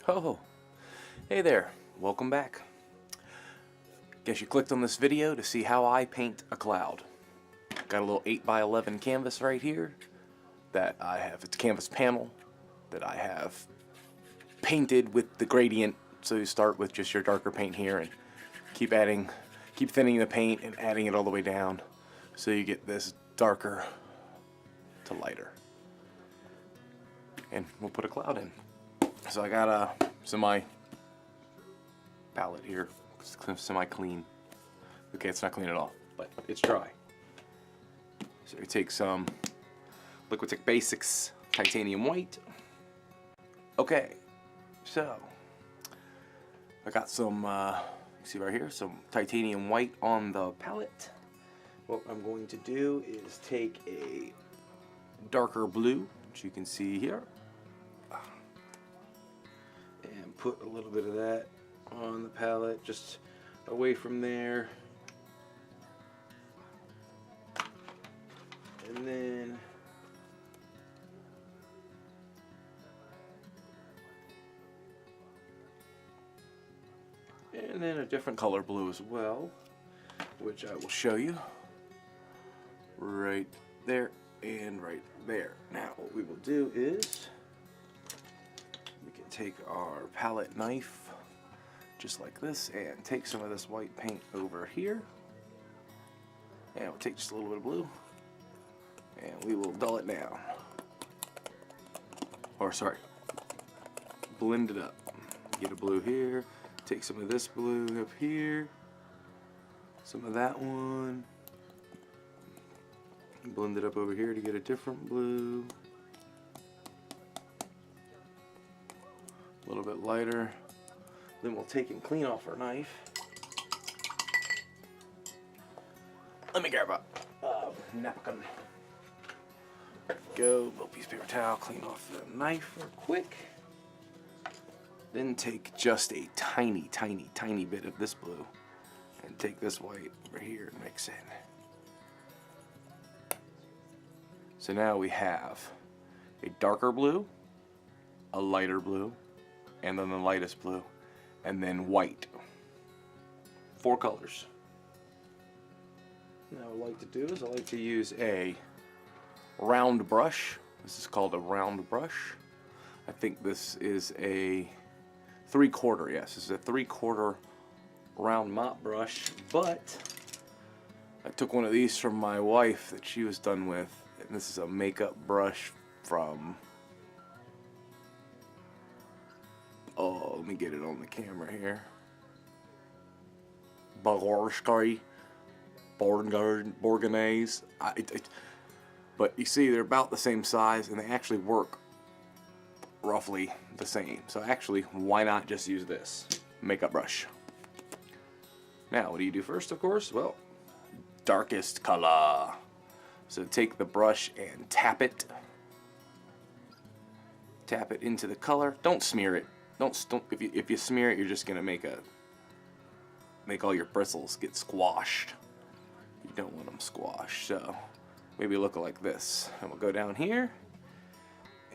Oh, hey there, welcome back. Guess you clicked on this video to see how I paint a cloud. Got a little 8x11 canvas right here that I have, it's a canvas panel that I have painted with the gradient. So you start with just your darker paint here and keep thinning the paint and adding it all the way down so you get this darker to lighter. And we'll put a cloud in. So I got a semi palette here, semi clean. Okay, it's not clean at all, but it's dry. So we take some Liquitex Basics titanium white. Okay, so I got some, see right here, some titanium white on the palette. What I'm going to do is take a darker blue, which you can see here, and put a little bit of that on the palette, just away from there. And then a different color blue as well, which I will show you right there and right there. Now what we will do is we can take our palette knife just like this and take some of this white paint over here, and we'll take just a little bit of blue and we will dull it down, or sorry, blend it up. Get a blue here, take some of this blue up here, some of that one, blend it up over here to get a different blue, a little bit lighter. Then we'll take and clean off our knife. Let me grab a napkin. Go, little piece of paper towel, clean off the knife real quick. Then take just a tiny bit of this blue and take this white over here and mix in. So now we have a darker blue, a lighter blue, and then the lightest blue, and then white. 4 colors. Now what I like to do is I like to use a round brush. This is called a round brush. I think this is a 3/4, yes, this is a 3/4 round mop brush, but I took one of these from my wife that she was done with, and this is a makeup brush from, oh, let me get it on the camera here, Bourgagne, but you see they're about the same size and they actually work roughly the same. So actually, why not just use this makeup brush? Now, what do you do first, of course? Well, darkest color. So take the brush and tap it. Tap it into the color. Don't smear it. Don't if you smear it, you're just gonna make all your bristles get squashed. You don't want them squashed. So maybe look like this. And we'll go down here,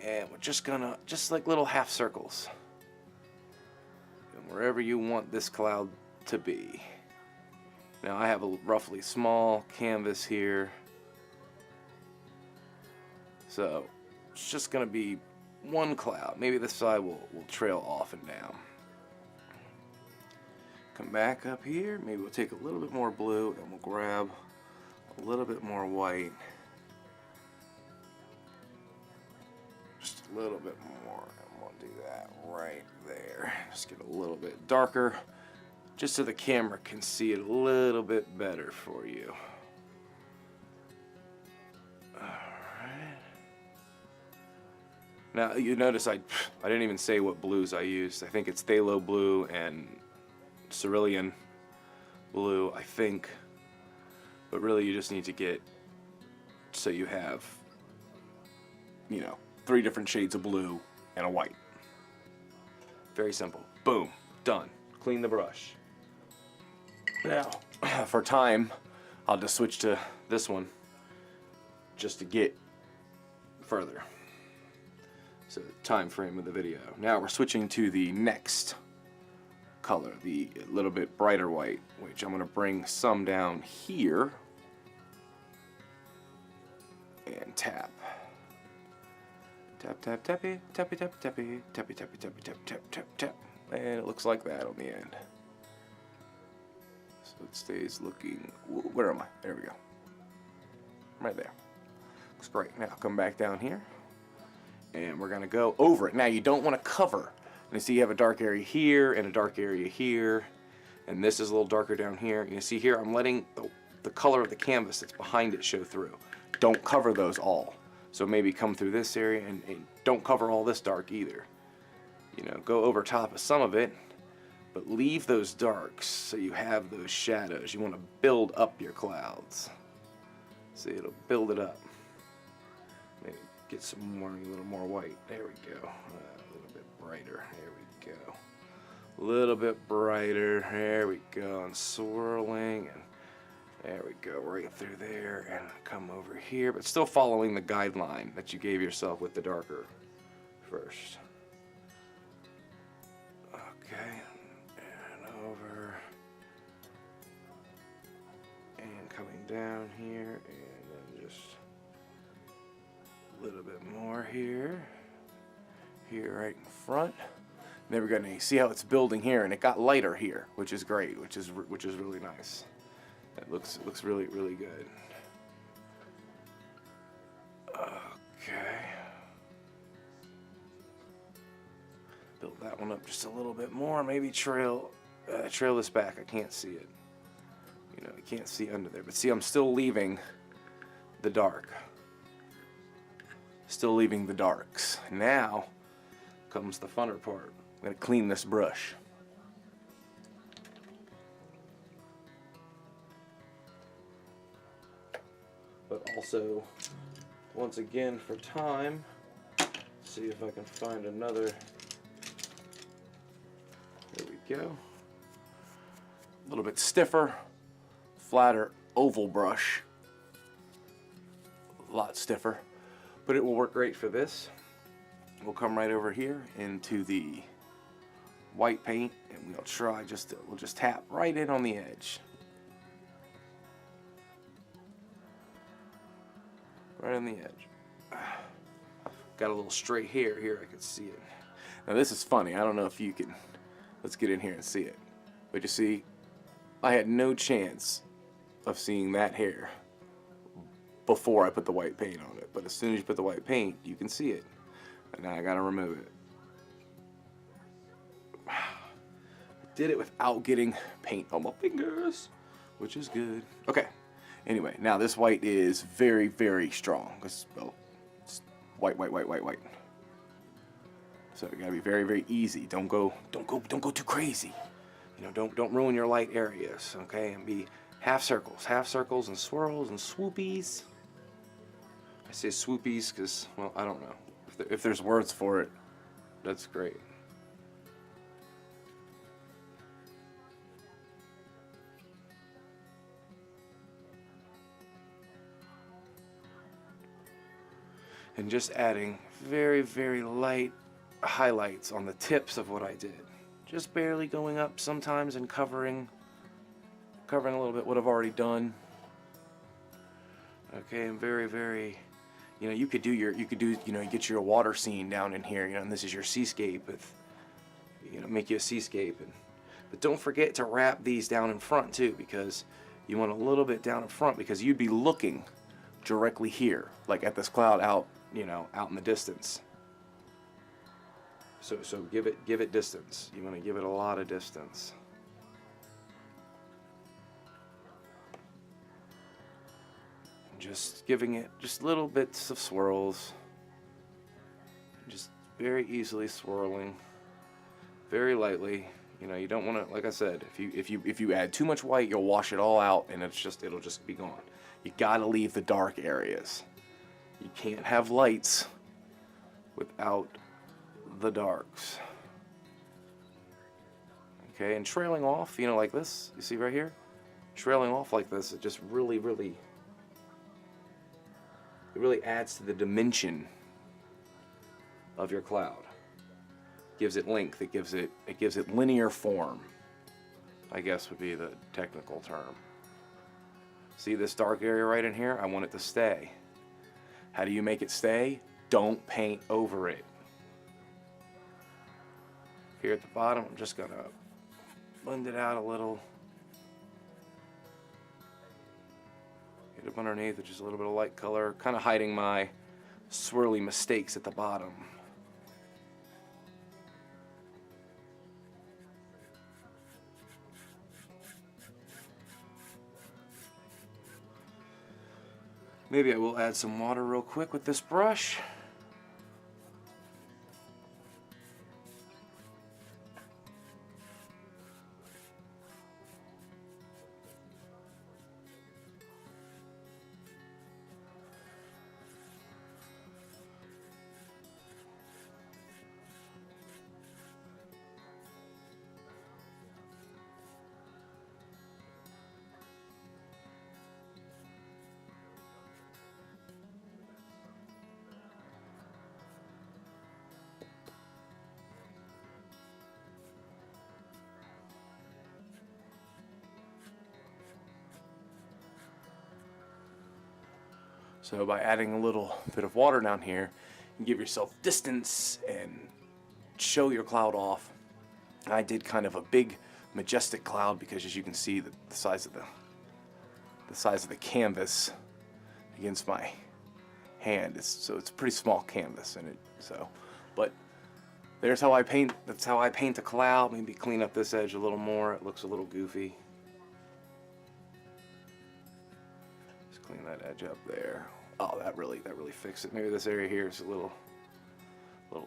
and we're just gonna, just like little half circles, and wherever you want this cloud to be. Now I have a roughly small canvas here, so it's just gonna be one cloud. Maybe this side will trail off and down. Come back up here, maybe we'll take a little bit more blue and we'll grab a little bit more white. Just a little bit more, and we'll do that right there. Just get a little bit darker, just so the camera can see it a little bit better for you. Alright. Now you notice I didn't even say what blues I used. I think it's Phthalo blue and Cerulean blue, I think. But really you just need to get so you have, you know, 3 different shades of blue and a white. Very simple. Boom. Done. Clean the brush. Now, for time, I'll just switch to this one just to get further. So time frame of the video. Now we're switching to the next color, the little bit brighter white, which I'm going to bring some down here and tap. Tap, tap, tappy, tappy, tappy, tappy, tappy, tappy, tappy, tap, tap, tap, tap. And it looks like that on the end. So it stays looking, where am I? There we go. Right there. Looks great. Now come back down here and we're going to go over it. Now you don't want to cover. And you see you have a dark area here and a dark area here. And this is a little darker down here. You see here I'm letting the color of the canvas that's behind it show through. Don't cover those all. So maybe come through this area and don't cover all this dark either. You know, go over top of some of it, but leave those darks so you have those shadows. You want to build up your clouds. See, it'll build it up. Maybe get some more, a little more white. There we go. A little bit brighter. There we go. A little bit brighter. There we go. And swirling and there we go, right through there, and come over here, but still following the guideline that you gave yourself with the darker first. Okay, and over, and coming down here, and then just a little bit more here, right in front. And then we're gonna see how it's building here, and it got lighter here, which is great, which is really nice. It looks really, really good. Okay. Build that one up just a little bit more. Maybe trail this back. I can't see it. You know, I can't see under there. But see, I'm still leaving the dark. Still leaving the darks. Now comes the funner part. I'm going to clean this brush. But also, once again, for time, see if I can find another. There we go. A little bit stiffer, flatter oval brush. A lot stiffer, but it will work great for this. We'll come right over here into the white paint, and we'll just tap right in on the edge. Right on the edge. Got a little straight hair here, I can see it. Now this is funny, I don't know if you can, let's get in here and see it. But you see, I had no chance of seeing that hair before I put the white paint on it. But as soon as you put the white paint, you can see it. And now I gotta remove it. I did it without getting paint on my fingers, which is good. Okay. Anyway, now this white is very, very strong. It's white. So you gotta be very, very easy. Don't go too crazy. You know, don't ruin your light areas. Okay, and be half circles, and swirls and swoopies. I say swoopies because, well, I don't know if there's words for it. That's great. And just adding very, very light highlights on the tips of what I did. Just barely going up sometimes and covering a little bit what I've already done. Okay, and very, very, you know, you get your water scene down in here, you know, and this is your seascape with, you know, make you a seascape. But don't forget to wrap these down in front too, because you want a little bit down in front because you'd be looking directly here, like at this cloud out, you know, out in the distance. So give it distance. You want to give it a lot of distance. Just giving it just little bits of swirls. Just very easily swirling, very lightly. You know, you don't want to, like I said, if you add too much white, you'll wash it all out, and it'll just be gone. You gotta leave the dark areas. You can't have lights without the darks. Okay, and trailing off, you know, like this, you see right here? Trailing off like this, it just really, really, it really adds to the dimension of your cloud. Gives it length, it gives it linear form, I guess would be the technical term. See this dark area right in here? I want it to stay. How do you make it stay? Don't paint over it. Here at the bottom, I'm just gonna blend it out a little. Get up underneath with just a little bit of light color, kind of hiding my swirly mistakes at the bottom. Maybe I will add some water real quick with this brush. So by adding a little bit of water down here, you give yourself distance and show your cloud off. I did kind of a big, majestic cloud because, as you can see, the size of the canvas against my hand it's a pretty small canvas, and but there's how I paint. That's how I paint a cloud. Maybe clean up this edge a little more. It looks a little goofy. Clean that edge up there. Oh, that really fixed it. Maybe this area here is a little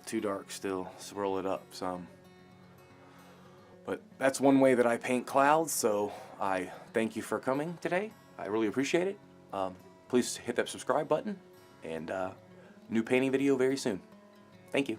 too dark still. Swirl it up some. But that's one way that I paint clouds, so I thank you for coming today. I really appreciate it. Please hit that subscribe button, and new painting video very soon. Thank you.